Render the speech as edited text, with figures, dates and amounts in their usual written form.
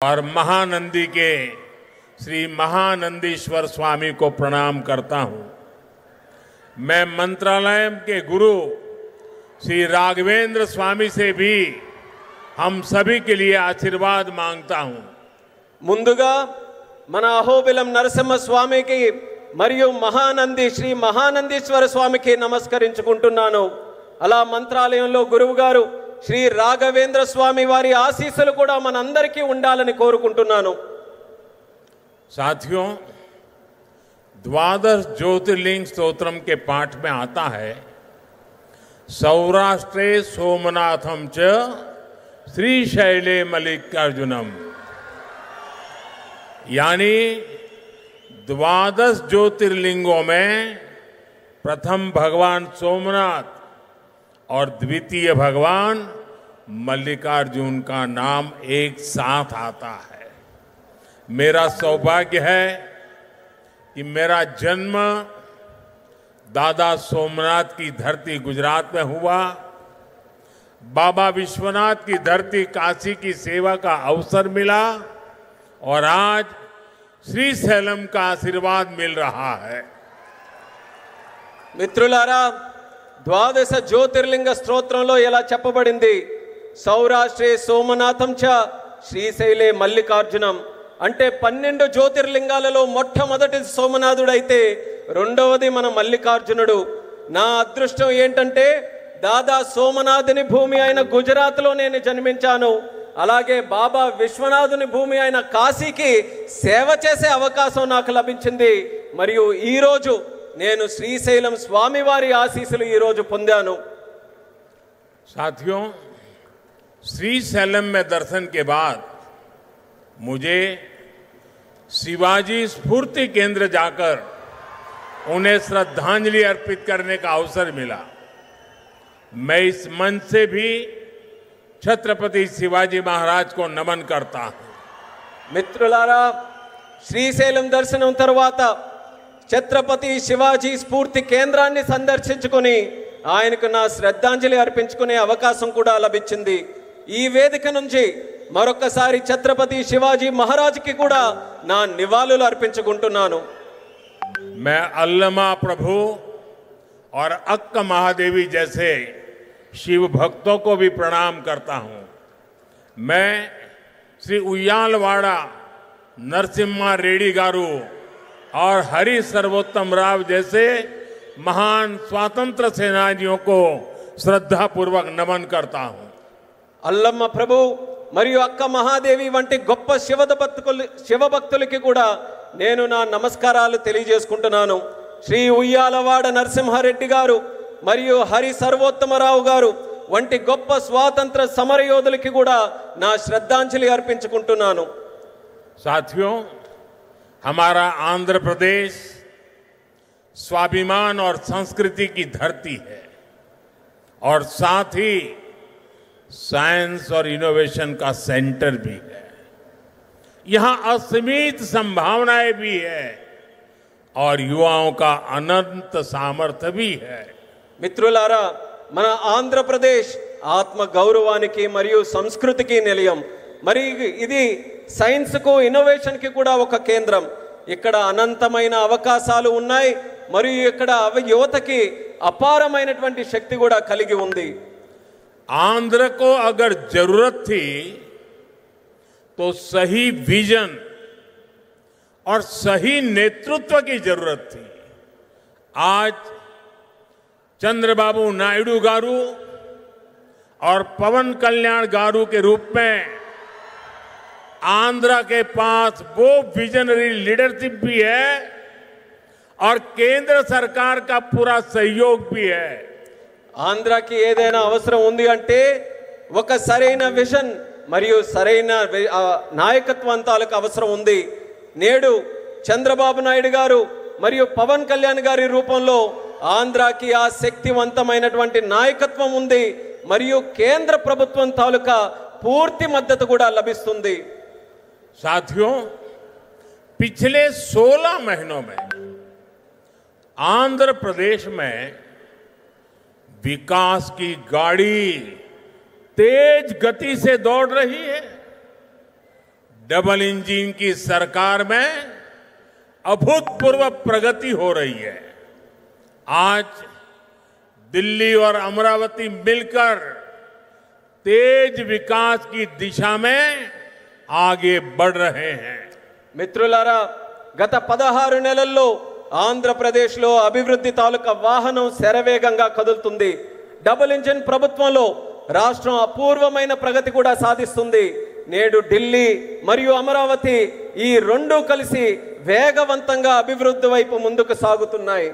और महानंदी के श्री महानंदीश्वर स्वामी को प्रणाम करता हूं। मैं मंत्रालय के गुरु श्री राघवेंद्र स्वामी से भी हम सभी के लिए आशीर्वाद मांगता हूं। ముందుగా మన అహోబిలం నరసింహ స్వామికి మరియు మహానంది శ్రీ మహానందీశ్వర స్వామికి నమస్కరించుకుంటున్నాను। అలా మంత్రాలయంలో గురువు గారు శ్రీ రాఘవేంద్ర స్వామి వారి ఆశీస్సులు కూడా మనందరికీ ఉండాలని కోరుకుంటున్నాను। साथियों, द्वादश ज्योतिर्लिंग स्तोत्रम के पाठ में आता है, सौराष्ट्रे सोमनाथम च श्रीशैले मल्लिकार्जुनम, यानी द्वादश ज्योतिर्लिंगों में प्रथम भगवान सोमनाथ और द्वितीय भगवान मल्लिकार्जुन का नाम एक साथ आता है। मेरा सौभाग्य है कि मेरा जन्म दादा सोमनाथ की धरती गुजरात में हुआ। बाबा विश्वनाथ की धरती काशी की सेवा का अवसर मिला और आज श्रीशैलम का आशीर्वाद मिल रहा है। మిత్రులారా, ద్వాదశ జ్యోతిర్లింగ స్తోత్రంలో ఇలా చెప్పబడింది, సౌరాష్ట్రే సోమనాథం చ శ్రీశైలే మల్లికార్జునం, అంటే 12 జ్యోతిర్లింగాలలో మొట్టమొదటి సోమనాథుడైతే రెండవది మన మల్లికార్జునుడు। నా అదృష్టం ఏంటంటే దాదా సోమనాథుని భూమి అయిన గుజరాత్లో నేను జన్మించాను। అలాగే బాబా విశ్వనాథుని భూమి అయిన కాశీకి సేవ చేసే అవకాశం నాకు లభించింది। మరియు ఈరోజు నేను శ్రీశైలం స్వామివారి ఆశీస్సులు ఈరోజు పొందాను। साथियों, श्रीशैलम में दर्शन के बाद मुझे शिवाजी स्फूर्ति केंद्र जाकर उन्हें श्रद्धांजलि अर्पित करने का अवसर मिला। मैं इस मंच से भी छत्रपति शिवाजी महाराज को नमन करता हूं। మిత్రులారా, శ్రీశైలం దర్శనం తర్వాత ఛత్రపతి శివాజీ స్ఫూర్తి కేంద్రాన్ని సందర్శించుకొని ఆయనకు నా శ్రద్ధాంజలి అర్పించుకునే అవకాశం కూడా లభించింది। ఈ వేదిక నుంచి మరొకసారి ఛత్రపతి శివాజీ మహారాజ్కి కూడా నా నివాళులు అర్పించుకుంటున్నాను। मैं अल्लमा प्रभु और अक्क महादेवी जैसे शिव भक्तों को भी प्रणाम करता हूं। मैं श्री उయ్యాలవాడ नरसिम्हा रेड्डी गारू और हरि सर्वोत्तम राव जैसे महान स्वतंत्र सेनानियों को श्रद्धापूर्वक नमन करता हूं। అల్లమ్మ ప్రభు మరియు అక్క మహాదేవి వంటి గొప్ప శివభక్తులకి కూడా నేను నా నమస్కారాలు తెలియజేసుకుంటున్నాను। శ్రీ ఉయ్యాలవాడ నరసింహారెడ్డి గారు మరియు హరి సర్వోత్తమరావు గారు వంటి గొప్ప స్వాతంత్ర సమరయోధులకి కూడా నా శ్రద్ధాంజలి అర్పించుకుంటున్నాను। साथियों, हमारा आंध्र प्रदेश स्वाभिमान और संस्कृति की धरती है और साथ ही साइंस और इनोवेशन का सेंटर भी है। यहां असीमित संभावनाएं भी है और युवाओं का अनंत सामर्थ्य भी है। మిత్రులారా, మన ఆంధ్రప్రదేశ్ ఆత్మ గౌరవానికి మరియు సంస్కృతికి నిలయం। మరి ఇది సైన్స్కు ఇన్నోవేషన్కి కూడా ఒక కేంద్రం। ఇక్కడ అనంతమైన అవకాశాలు ఉన్నాయి మరియు ఇక్కడ యువతకి అపారమైనటువంటి శక్తి కూడా కలిగి ఉంది। आंध्र को अगर जरूरत थी तो सही विजन और सही नेतृत्व की जरूरत थी। आज चंद्रबाबू नायडू गारू और पवन कल्याण गारू के रूप में आंध्र के पास वो विजनरी लीडरशिप भी है और केंद्र सरकार का पूरा सहयोग भी है। ఆంధ్రాకి ఏదైనా అవసరం ఉంది అంటే ఒక సరైన విజన్ మరియు సరైన నాయకత్వం తాలూకు అవసరం ఉంది। నేడు చంద్రబాబు నాయుడు గారు మరియు పవన్ కళ్యాణ్ గారి రూపంలో ఆంధ్రాకి ఆ శక్తివంతమైనటువంటి నాయకత్వం ఉంది మరియు కేంద్ర ప్రభుత్వం తాలూకా పూర్తి మద్దతు కూడా లభిస్తుంది। साथियों, पिछले 16 महीनों में आंध्र प्रदेश में विकास की गाड़ी तेज गति से दौड़ रही है। डबल इंजन की सरकार में अभूतपूर्व प्रगति हो रही है। आज दिल्ली और अमरावती मिलकर तेज विकास की दिशा में आगे बढ़ रहे हैं। మిత్రులారా, గత 16 నెలల్లో ఆంధ్రప్రదేశ్లో అభివృద్ధి తాలూకా వాహనం శరవేగంగా కదులుతుంది. డబుల్ ఇంజిన్ ప్రభుత్వంలో రాష్ట్రం అపూర్వమైన ప్రగతి కూడా సాధిస్తుంది. నేడు ఢిల్లీ మరియు అమరావతి ఈ రెండు కలిసి వేగవంతంగా అభివృద్ధి వైపు ముందుకు సాగుతున్నాయి.